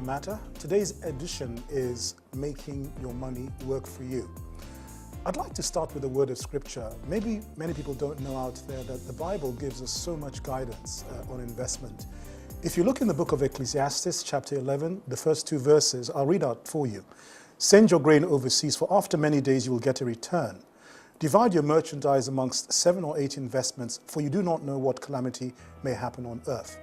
Matter. Today's edition is Making Your Money Work for You. I'd like to start with a word of scripture. Maybe many people don't know out there that the Bible gives us so much guidance on investment. If you look in the book of Ecclesiastes, chapter 11, the first two verses, I'll read out for you. Send your grain overseas, for after many days you will get a return. Divide your merchandise amongst 7 or 8 investments, for you do not know what calamity may happen on earth.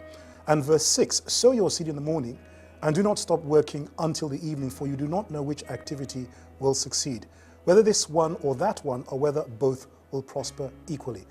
And verse 6, sow your seed in the morning, and do not stop working until the evening, for you do not know which activity will succeed, whether this one or that one, or whether both will prosper equally.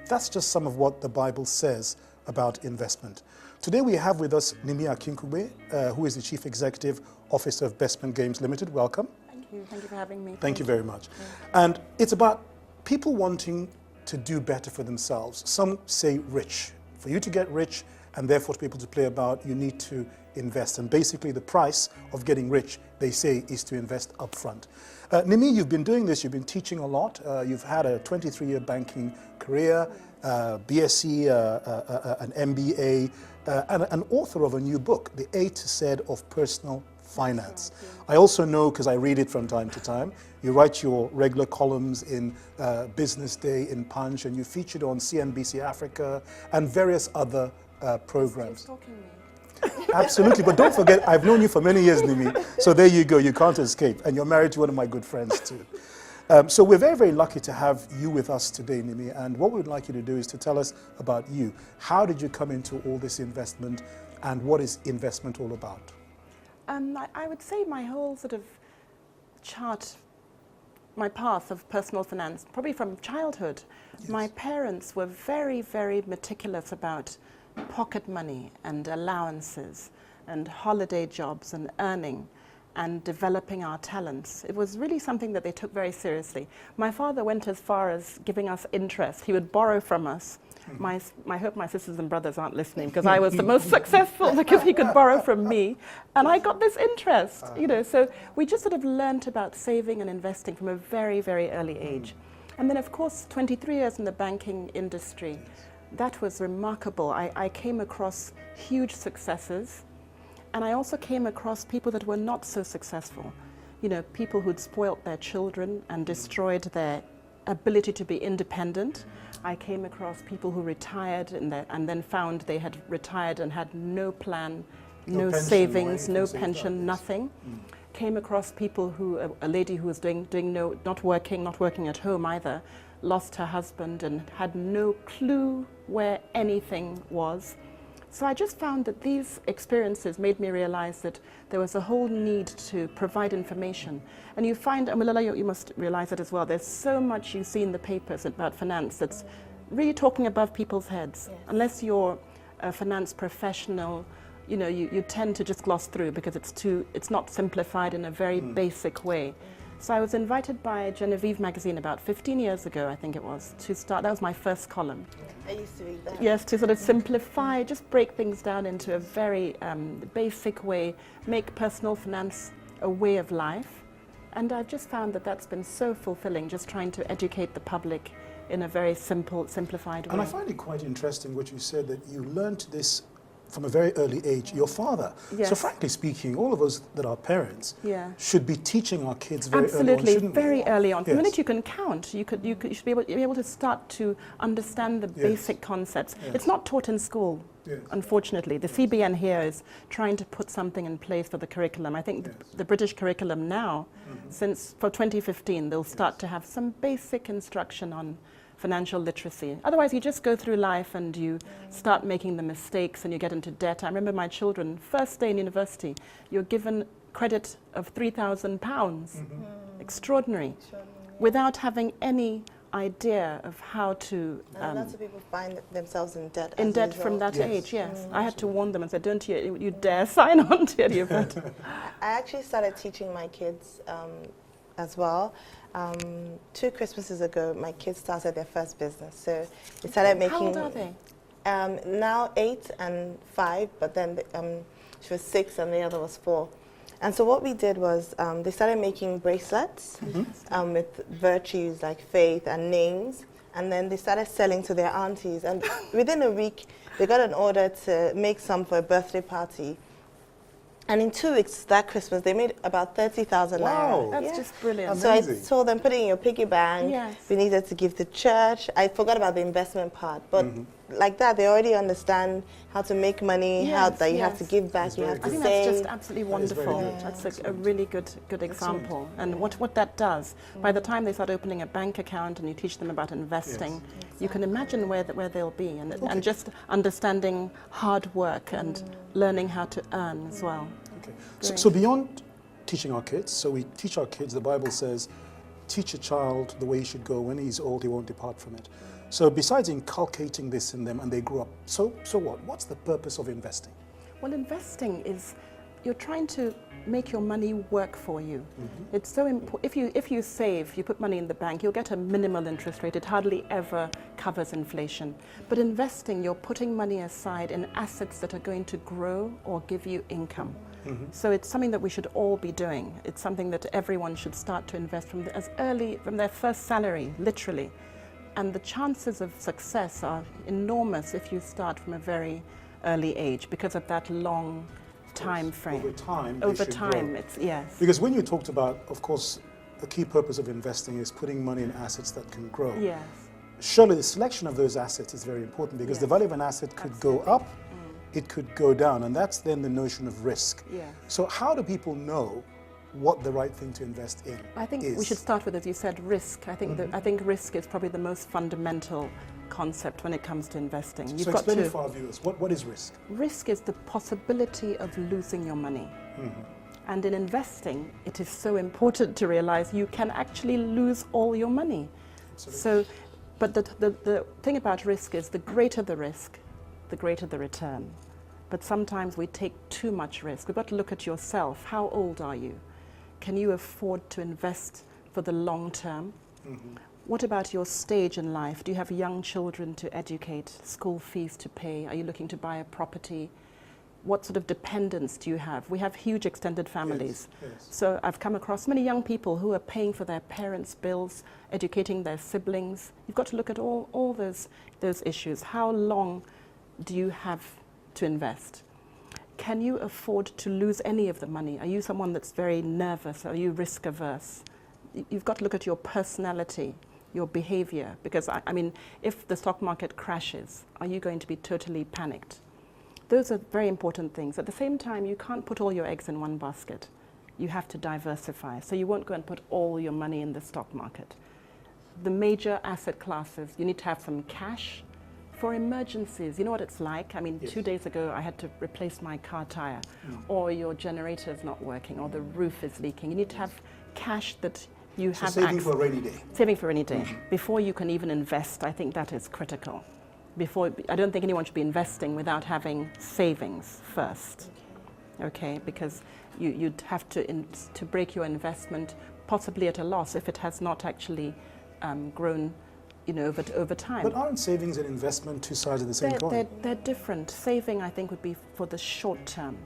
That's just some of what the Bible says about investment. Today we have with us Nimi Akinkugbe, who is the Chief Executive Officer of Bestman Games Limited. Welcome. Thank you. Thank you for having me. Thank you very much. Yeah. And it's about people wanting to do better for themselves. Some say rich. For you to get rich, and therefore to be able to play about, you need to invest. And basically the price of getting rich, they say, is to invest upfront. Nimi, you've been doing this, you've been teaching a lot. You've had a 23-year banking career, BSc, an MBA, and an author of a new book, The A to Z of Personal Finance. Right, yeah. I also know, because I read it from time to time, you write your regular columns in Business Day, in Punch, and you featured on CNBC Africa and various other programs. Stalking me. Absolutely, but don't forget, I've known you for many years, Nimi, so there you go, you can't escape, and you're married to one of my good friends too. So we're very, very lucky to have you with us today, Nimi, and what we'd like you to do is to tell us about you. How did you come into all this investment, and what is investment all about? I would say my whole sort of chart, my path of personal finance, probably from childhood. Yes. My parents were very, very meticulous about pocket money and allowances and holiday jobs and earning and developing our talents. It was really something that they took very seriously. My father went as far as giving us interest. He would borrow from us. I hope my sisters and brothers aren't listening, because I was the most successful because he could borrow from me. And I got this interest, so we just sort of learnt about saving and investing from a very, very early age. And then, of course, 23 years in the banking industry, that was remarkable. I came across huge successes, and I also came across people that were not so successful. People who'd spoilt their children and destroyed their ability to be independent. I came across people who retired and then found they had retired and had no plan, no savings, no pension, nothing. Came across people who, a lady who was not working at home either, lost her husband and had no clue where anything was. So I just found that these experiences made me realize that there was a whole need to provide information. And you find, Amulala, you must realize it as well, there's so much you see in the papers about finance that's really talking above people's heads. Yes. Unless you're a finance professional, you tend to just gloss through because it's not simplified in a very basic way. So I was invited by Genevieve magazine about 15 years ago, I think it was, to start. That was my first column. I used to read that. Yes, to sort of simplify, just break things down into a very basic way, make personal finance a way of life. And I've just found that that's been so fulfilling, just trying to educate the public in a very simplified way. And I find it quite interesting what you said, that you learned this from a very early age, your father. Yes. So frankly speaking, all of us that are parents should be teaching our kids very early on, Absolutely, shouldn't we? very early on. Yes. The minute you can count, you should be able to start to understand the basic concepts. Yes. It's not taught in school, unfortunately. The CBN here is trying to put something in place for the curriculum. I think the British curriculum now, for 2015, they'll start to have some basic instruction on financial literacy. Otherwise, you just go through life and you start making the mistakes and you get into debt. I remember my children, first day in university, you're given credit of £3,000. Extraordinary. Without having any idea of how to... lots of people find themselves in debt. In debt from that age, yes. I had to warn them and say, don't you dare sign on to any of it. I actually started teaching my kids as well. 2 Christmases ago, my kids started their first business. So they started making... How old are they? Now 8 and 5, but then she was 6 and the other was 4. And so what we did was they started making bracelets with virtues like faith and names. And then they started selling to their aunties. And within a week, they got an order to make some for a birthday party. And in 2 weeks that Christmas, they made about 30,000 Wow. naira. That's Yeah. just brilliant. So I Amazing. told them, put it in your piggy bank. Yes. We needed to give to church. I forgot about the investment part, but like that, they already understand how to make money, how Yes, that you have to yes. give back, That's you very have I to think save. that's just absolutely That is very wonderful. good. That's a really good example. And what that does, by the time they start opening a bank account and you teach them about investing, you can imagine where they'll be, and just understanding hard work and learning how to earn as well. Okay. Great. So beyond teaching our kids, so we teach our kids, the Bible says, teach a child the way he should go. When he's old, he won't depart from it. So besides inculcating this in them and they grow up, so what? What's the purpose of investing? Well, investing is you're trying to make your money work for you. It's so important. If you save, you put money in the bank, you'll get a minimal interest rate. It hardly ever covers inflation. But investing, you're putting money aside in assets that are going to grow or give you income. So it's something that we should all be doing. It's something that everyone should start to invest from from their first salary, literally. And the chances of success are enormous if you start from a very early age because of that long time frame. Over time, they Over should time, grow. it's yes. Because when you talked about, of course, the key purpose of investing is putting money in assets that can grow. Yes. Surely the selection of those assets is very important because Yes. the value of an asset could go up, it could go down, and that's then the notion of risk. Yes. So how do people know what the right thing to invest in I think is? we should start with, as you said, risk. I think risk is probably the most fundamental concept when it comes to investing. So explain it for our viewers. What is risk? Risk is the possibility of losing your money. And in investing, it is so important to realize you can actually lose all your money. So, but the thing about risk is the greater the risk, the greater the return. But sometimes we take too much risk. We've got to look at yourself. How old are you? Can you afford to invest for the long term? What about your stage in life? Do you have young children to educate, school fees to pay? Are you looking to buy a property? What sort of dependence do you have? We have huge extended families. Yes. So I've come across many young people who are paying for their parents' bills, educating their siblings. You've got to look at all those issues. How long do you have to invest? Can you afford to lose any of the money? Are you someone that's very nervous? Are you risk averse? You've got to look at your personality, your behavior, because I mean, if the stock market crashes, are you going to be totally panicked? Those are very important things. At the same time, you can't put all your eggs in one basket. You have to diversify. So you won't go and put all your money in the stock market. The major asset classes, you need to have some cash for emergencies. You know what it's like? I mean, 2 days ago, I had to replace my car tire, or your generator is not working, or the roof is leaking. You need to have cash that you So have saving access. for a rainy day. Saving for any day. Before you can even invest, I think that is critical. I don't think anyone should be investing without having savings first. Okay, because you'd have to break your investment possibly at a loss if it has not actually grown, over time. But aren't savings and investment two sides of the same coin? They're different. Saving, I think, would be for the short term.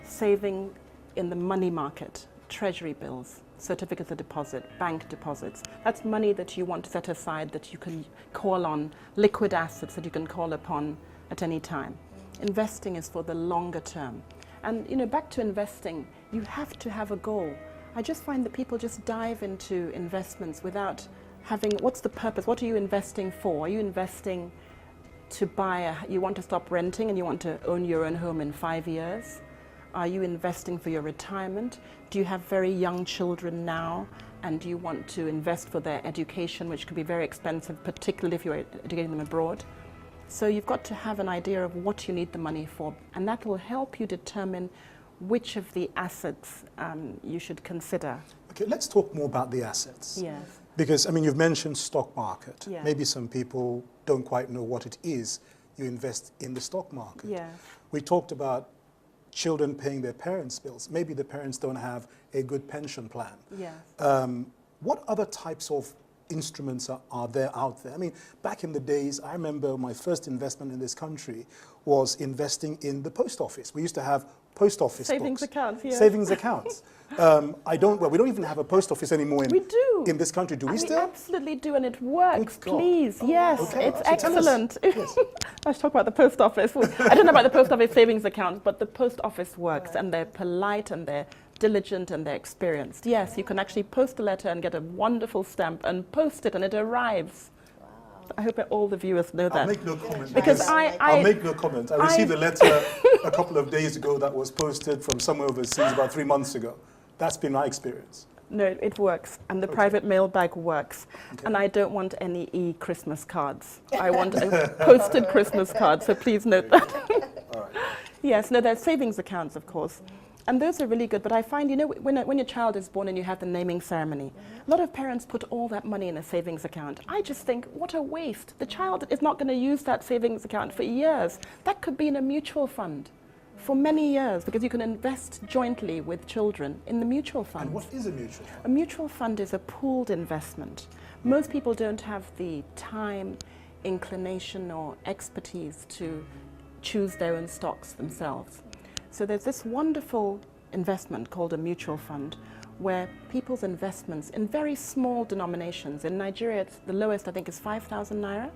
Saving in the money market, treasury bills, certificates of deposit, bank deposits. That's money that you want to set aside that you can call on, liquid assets that you can call upon at any time. Investing is for the longer term. And back to investing, you have to have a goal. I just find that people just dive into investments without having, what's the purpose? What are you investing for? Are you investing to you want to stop renting and you want to own your own home in 5 years? Are you investing for your retirement? Do you have very young children now and do you want to invest for their education, which can be very expensive, particularly if you're educating them abroad? So you've got to have an idea of what you need the money for, and that will help you determine which of the assets you should consider. Okay, let's talk more about the assets. Yes. Because, you've mentioned stock market. Yeah. Maybe some people don't quite know what it is. You invest in the stock market. Yes. We talked about children paying their parents' bills. Maybe the parents don't have a good pension plan. Yes. What other types of instruments are there out there. I mean, back in the days, I remember my first investment in this country was investing in the post office. We used to have post office Savings books. accounts, yes. Savings accounts. We don't even have a post office anymore We do. in this country. Do we And still? We absolutely do, and it works, Good God. please. Oh, Yes, okay. it's So tell us. excellent. Let's talk about the post office. I don't know about the post office savings account, but the post office works, and they're polite, and they're diligent, and they're experienced. Yes, you can actually post a letter and get a wonderful stamp and post it, and it arrives. I hope that all the viewers know I'll that. make no comment. Because I'll make no comment. I received a letter a couple of days ago that was posted from somewhere overseas about 3 months ago. That's been my experience. No, it works, and the private mail bag works. And I don't want any e-Christmas cards. I want a posted Christmas card, so please note that. All right. Yes, no, there's savings accounts, of course. And those are really good, but I find, you know, when your child is born and you have the naming ceremony, a lot of parents put all that money in a savings account. I just think, what a waste. The child is not going to use that savings account for years. That could be in a mutual fund for many years, because you can invest jointly with children in the mutual fund. And what is a mutual fund? A mutual fund is a pooled investment. Most people don't have the time, inclination, or expertise to choose their own stocks themselves. So there's this wonderful investment called a mutual fund, where people's investments in very small denominations, in Nigeria it's the lowest I think is 5,000 naira.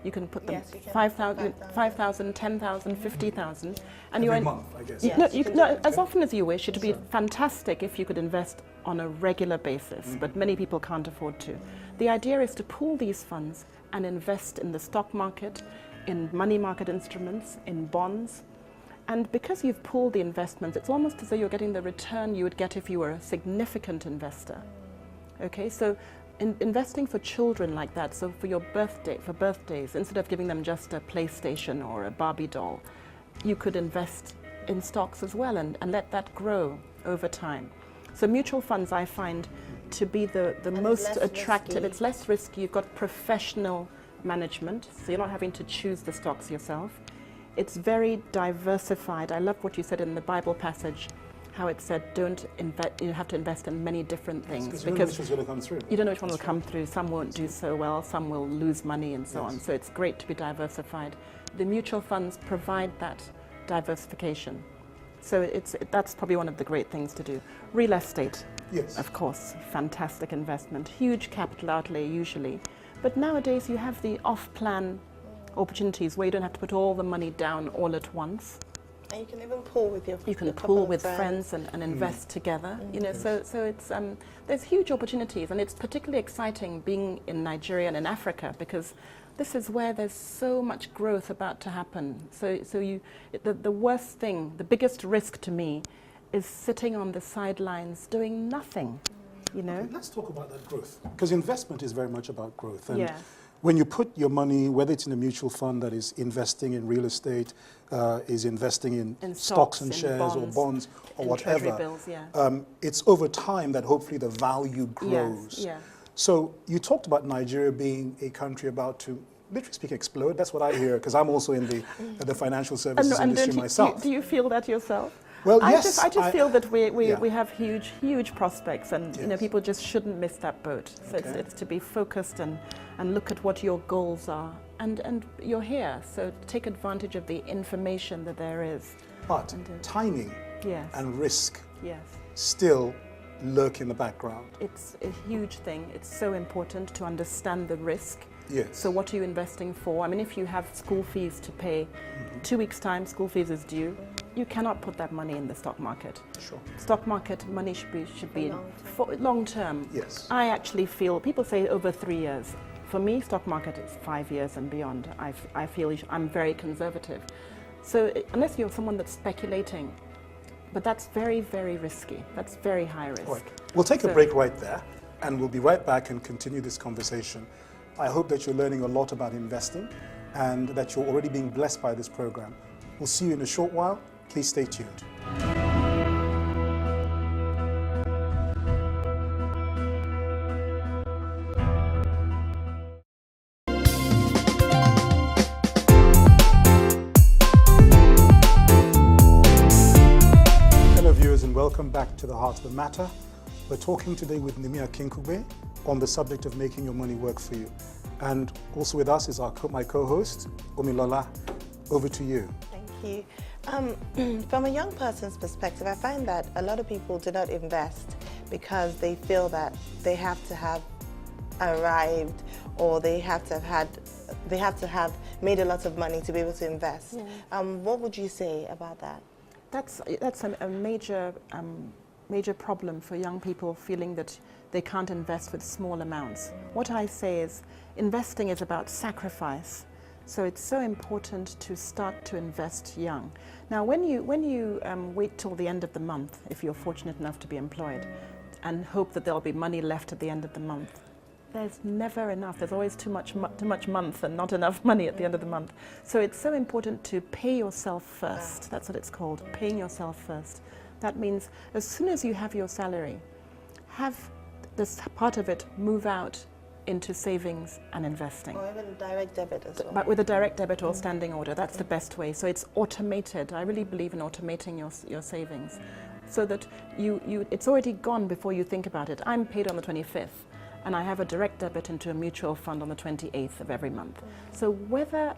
You can put them Yes, you can. 5,000, 10,000, 50,000. And Every you month, I guess. Yeah. no, Yes, you you can, can no, do as often as you wish. It would be So- fantastic if you could invest on a regular basis, but many people can't afford to. The idea is to pool these funds and invest in the stock market, in money market instruments, in bonds. And because you've pooled the investments, it's almost as though you're getting the return you would get if you were a significant investor. Okay, so investing for children like that, so for your birthdays, instead of giving them just a PlayStation or a Barbie doll, you could invest in stocks as well and let that grow over time. So mutual funds I find to be the it's most less attractive. risky. It's less risky. You've got professional management, so you're not having to choose the stocks yourself. It's very diversified. I love what you said in the Bible passage, how it said you have to invest in many different things, Because you don't know which one's going to come through. you don't know which one will come through. Some won't do so well, some will lose money and so Yes. on. So it's great to be diversified. The mutual funds provide that diversification. So that's probably one of the great things to do. Real estate, Yes. of course, fantastic investment, huge capital outlay usually. But nowadays you have the off-plan opportunities where you don't have to put all the money down all at once. And you can even pool with your You can a couple pool of with friends and invest together. You know, so it's there's huge opportunities, and it's particularly exciting being in Nigeria and in Africa, because this is where there's so much growth about to happen. So the worst thing, the biggest risk to me, is sitting on the sidelines doing nothing. You know. Okay, let's talk about that growth, because investment is very much about growth. And Yeah. when you put your money, whether it's in a mutual fund that is investing in real estate, is investing in stocks and in shares or bonds or in whatever, treasury bills, yeah. it's over time that hopefully the value grows. Yes, yeah. So you talked about Nigeria being a country about to, literally speaking, explode. That's what I hear, because I'm also in the financial services industry don't myself. do you feel that yourself? Well, I yes, just I- feel that yeah. we have huge prospects, and you know, Yes. people just shouldn't miss that boat. So Okay. it's to be focused and look at what your goals are, and you're here, so take advantage of the information that there is. But And, timing Yes, and risk yes. still lurk in the background. It's a huge thing. It's so important to understand the risk. Yes. So what are you investing for? I mean, if you have school fees to pay, 2 weeks' time, school fees is due, you cannot put that money in the stock market. Sure. Stock market money should be long term. for long term. Yes. I actually feel, people say over 3 years. For me, stock market is 5 years and beyond. I feel I'm very conservative. So unless you're someone that's speculating, but that's very, very risky. That's very high risk. All right. We'll take a So- break right there, and we'll be right back and continue this conversation. I hope that you're learning a lot about investing and that you're already being blessed by this program. We'll see you in a short while. Please stay tuned. Hello viewers, and welcome back to The Heart of the Matter. We're talking today with Nehemiah Kinkugbe on the subject of making your money work for you. And also with us is my co-host, Omilola. Over to you. Thank you. From a young person's perspective, I find that a lot of people do not invest because they feel that they have to have arrived, or they have to have made a lot of money to be able to invest. Yeah. What would you say about that? That's a major problem for young people, feeling that they can't invest with small amounts. What I say is investing is about sacrifice. So it's so important to start to invest young. Now, when you wait till the end of the month, if you're fortunate enough to be employed, and hope that there'll be money left at the end of the month, there's never enough. There's always too much month and not enough money at the end of the month. So it's so important to pay yourself first. That's what it's called, paying yourself first. That means as soon as you have your salary, have this part of it move out into savings and investing. Or even direct debit as well. But with a direct debit or standing order, that's the best way. So it's automated. I really believe in automating your savings, so that it's already gone before you think about it. I'm paid on the 25th, and I have a direct debit into a mutual fund on the 28th of every month. So whether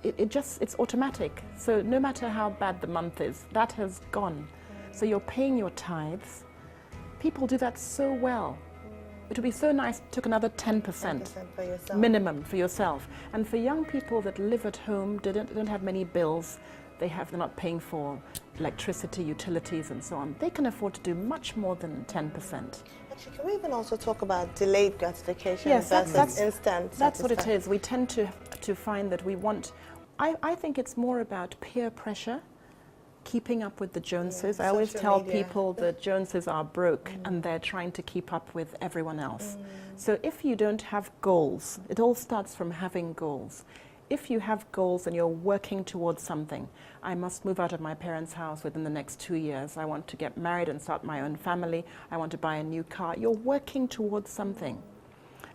it's automatic. So no matter how bad the month is, that has gone. So you're paying your tithes. People do that so well. It would be so nice if you took another 10% for yourself. minimum for yourself. And for young people that live at home, they don't have many bills, they're not paying for electricity, utilities and so on, they can afford to do much more than 10%. Actually, can we even also talk about delayed gratification Yes, versus instant That's what it satisfaction? is. We tend to find that we want, I think it's more about peer pressure, keeping up with the Joneses. I always social tell media. people the Joneses are broke and they're trying to keep up with everyone else. So if you don't have goals, it all starts from having goals. If you have goals and you're working towards something, I must move out of my parents' house within the next 2 years. I want to get married and start my own family. I want to buy a new car. You're working towards something.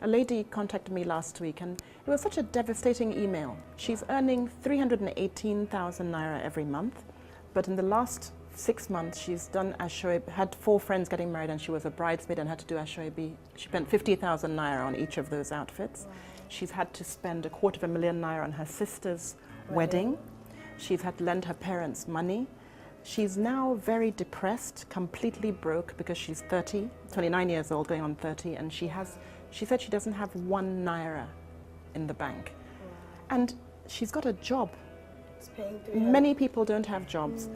A lady contacted me last week, and it was such a devastating email. She's earning 318,000 naira every month. But in the last 6 months, she's done Ashoebi, had 4 friends getting married, and she was a bridesmaid and had to do Ashoebi. She spent 50,000 naira on each of those outfits. Wow. She's had to spend 250,000 naira on her sister's wedding. She's had to lend her parents money. She's now very depressed, completely broke, because she's 29 years old, going on 30, and she said she doesn't have 1 naira in the bank. Wow. And she's got a job. Many people don't have jobs.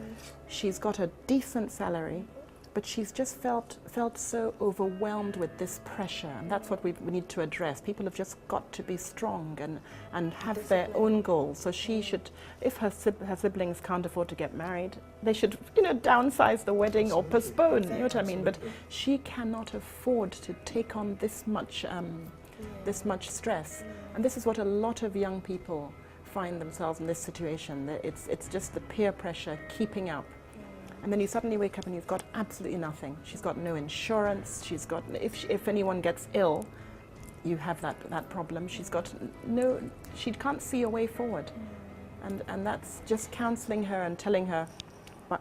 She's got a decent salary, but she's just felt so overwhelmed with this pressure, and that's what we need to address. People have just got to be strong and have their own goals. So she should, if her siblings can't afford to get married, they should downsize the wedding or postpone. You know what I mean? But she cannot afford to take on this much stress, and this is what a lot of young people find themselves in this situation. It's just the peer pressure keeping up. And then you suddenly wake up and you've got absolutely nothing. She's got no insurance. She's got, if anyone gets ill, you have that problem. She's got she can't see a way forward. And that's just counseling her and telling her,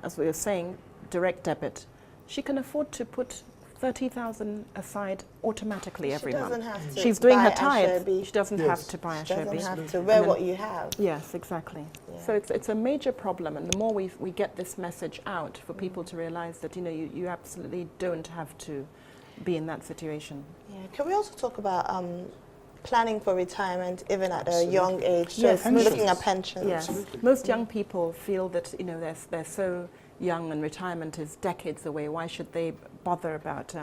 as we were saying, direct debit. She can afford to put 30,000 aside automatically every month. She's doing her tithe. She doesn't have to buy a Ashoebi. She doesn't have to wear what you have. Yes, exactly. Yeah. So it's a major problem, and the more we get this message out for people to realize that you absolutely don't have to be in that situation. Yeah. Can we also talk about planning for retirement even at a young age? So yes, looking at pensions. Yes, most young people feel that they're so young and retirement is decades away. Why should they bother about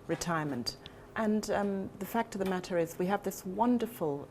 retirement? And the fact of the matter is we have this wonderful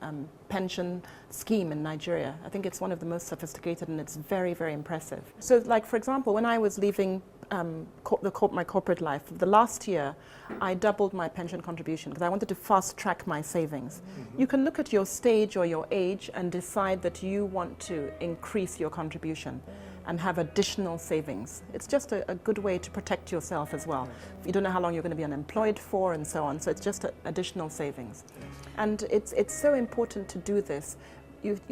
pension scheme in Nigeria. I think it's one of the most sophisticated, and it's very, very impressive. So like, for example, when I was leaving my corporate life, the last year I doubled my pension contribution because I wanted to fast track my savings. Mm-hmm. You can look at your stage or your age and decide that you want to increase your contribution and have additional savings. It's just a good way to protect yourself as well. You don't know how long you're going to be unemployed for and so on, so it's just additional savings. And it's so important to do this.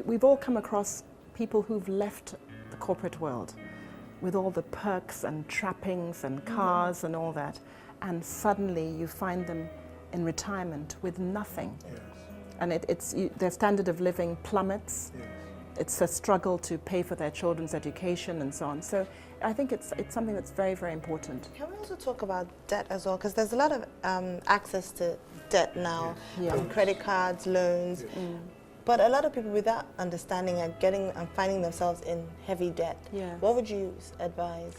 We've all come across people who've left the corporate world with all the perks and trappings and cars and all that. and suddenly you find them in retirement with nothing. Yes. And their standard of living plummets. Yes. It's a struggle to pay for their children's education and so on. So I think it's something that's very, very important. Can we also talk about debt as well? Because there's a lot of access to debt now, Yeah. from credit cards, loans. Mm. But a lot of people without understanding are getting and finding themselves in heavy debt. Yes. What would you advise?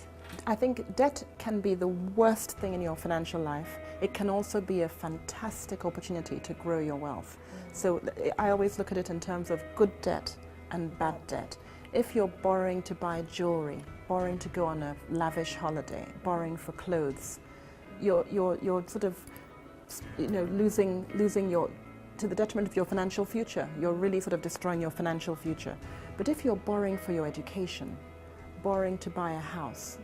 I think debt can be the worst thing in your financial life. It can also be a fantastic opportunity to grow your wealth. So I always look at it in terms of good debt and bad debt. If you're borrowing to buy jewelry, borrowing to go on a lavish holiday, borrowing for clothes, you're sort of, you know, losing your, to the detriment of your financial future. You're really sort of destroying your financial future. But if you're borrowing for your education, borrowing to buy a house,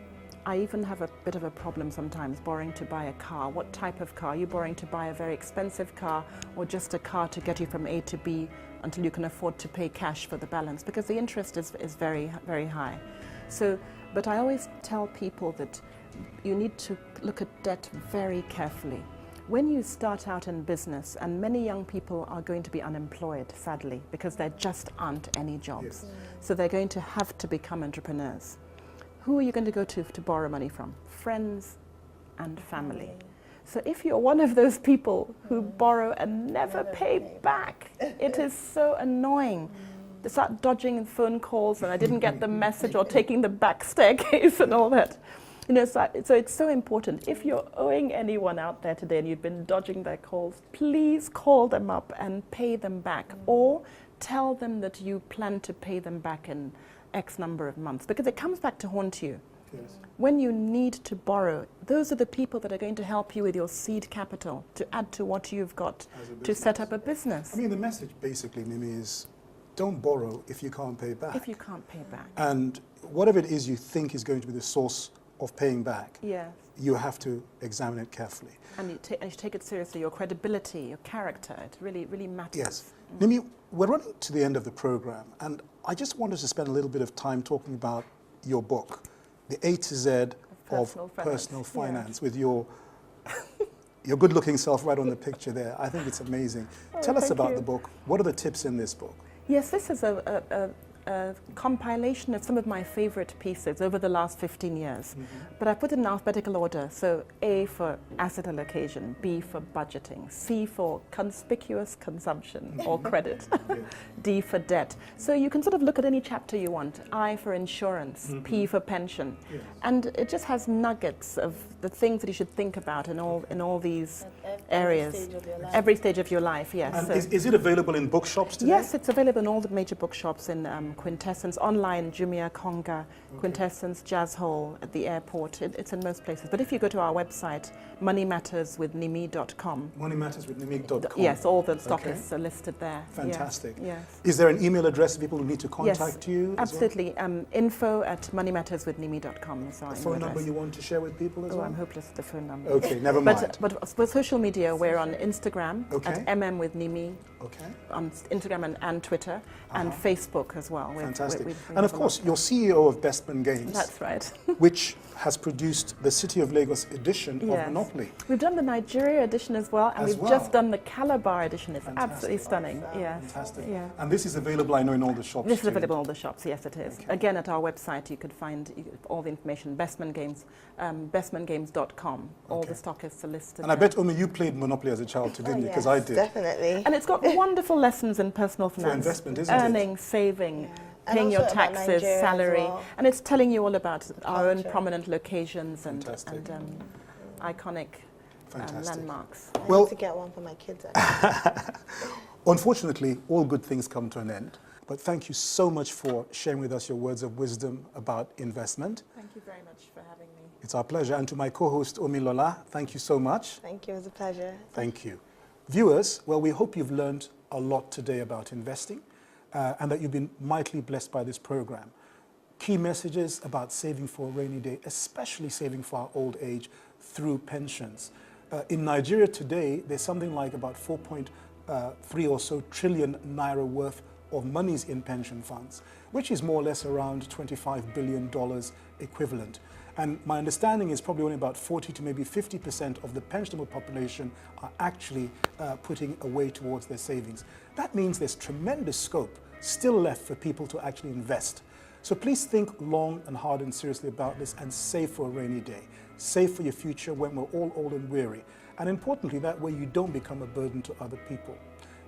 I even have a bit of a problem sometimes borrowing to buy a car. What type of car? Are you borrowing to buy a very expensive car or just a car to get you from A to B until you can afford to pay cash for the balance? Because the interest is very, very high. So, but I always tell people that you need to look at debt very carefully. When you start out in business, and many young people are going to be unemployed, sadly, because there just aren't any jobs. Yes. So they're going to have to become entrepreneurs. Who are you going to go to borrow money from? Friends and family. So if you're one of those people who borrow and never pay back, it is so annoying. They start dodging phone calls and I didn't get the message, or taking the back staircase and all that. You know, so it's so important. If you're owing anyone out there today and you've been dodging their calls, please call them up and pay them back, or tell them that you plan to pay them back in X number of months, because it comes back to haunt you. Yes. When you need to borrow, those are the people that are going to help you with your seed capital to add to what you've got As a to set up a business. I mean, the message basically, Mimi, is don't borrow if you can't pay back. If you can't pay back. And whatever it is you think is going to be the source of paying back, Yes. you have to examine it carefully. And you take it seriously, your credibility, your character, it really, really matters. Yes. Mimi, we're running to the end of the program, and I just wanted to spend a little bit of time talking about your book, The A to Z of Personal Finance, with your good-looking self right on the picture there. I think it's amazing. Tell us thank about you. the book. What are the tips in this book? Yes, this is a compilation of some of my favorite pieces over the last 15 years. But I put it in alphabetical order. So A for asset allocation, B for budgeting, C for conspicuous consumption or credit, D for debt. So you can sort of look at any chapter you want. I for insurance, P for pension. Yes. And it just has nuggets of the things that you should think about in all these areas. Stage of your life. Every stage of your life, yes. And So- is it available in bookshops today? Yes, it's available in all the major bookshops in Quintessence, online, Jumia, Konga, Quintessence, Jazz Hall, at the airport. It's in most places. But if you go to our website, moneymatterswithnimi.com, moneymatterswithnimi.com. yes, all the stockists are listed there. Yes, Fantastic. Yes. Is there an email address for people who need to contact you? as well? Absolutely. Info@moneymatterswithnimi.com is our A phone email number address. you want to share with people as Oh, well? I'm hopeless with the phone number. Okay, never mind. But for social media, we're on Instagram Okay. at mmwithnimi, Okay, on Instagram and Twitter, and Facebook as well. fantastic. we And of have a course, lot. you're CEO of Bestman Games, That's right. which has produced the City of Lagos edition of Yes. Monopoly. We've done the Nigeria edition as well, and As we've well. just done the Calabar edition. It's Fantastic. absolutely stunning. Yes. Fantastic. Yeah. And this is available, I know, in all the shops This is too. available in all the shops. Yes, it is. Okay. Again, at our website, you could find all the information. Bestman Games, bestmangames.com. All Okay. the stockists are listed. And I there. bet, Omi, you played Monopoly as a child too, Oh, didn't you? Because yes, I did. Definitely. And it's got wonderful lessons in personal finance, investment, isn't it? earning, saving, And paying your also about taxes, Nigeria as salary, well. and it's telling you all about our own Culture. prominent locations and Fantastic. iconic Fantastic. landmarks. I Well- need to get one for my kids. Actually. Unfortunately, all good things come to an end. But thank you so much for sharing with us your words of wisdom about investment. Thank you very much for having me. It's our pleasure. And to my co-host, Omi Lola, thank you so much. Thank you. It was a pleasure. Thank you. Viewers, well, we hope you've learned a lot today about investing and that you've been mightily blessed by this program. Key messages about saving for a rainy day, especially saving for our old age through pensions. In Nigeria today, there's something like about 4.3 or so trillion naira worth of monies in pension funds, which is more or less around $25 billion equivalent. And my understanding is probably only about 40 to maybe 50% of the pensionable population are actually putting away towards their savings. That means there's tremendous scope still left for people to actually invest. So please think long and hard and seriously about this and save for a rainy day. Save for your future when we're all old and weary. And importantly, that way you don't become a burden to other people.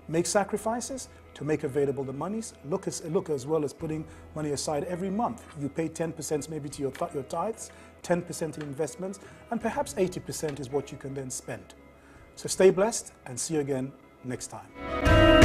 Make sacrifices to make available the monies. Look as well as putting money aside every month. You pay 10% maybe to your tithes, 10% in investments, and perhaps 80% is what you can then spend. So stay blessed and see you again next time.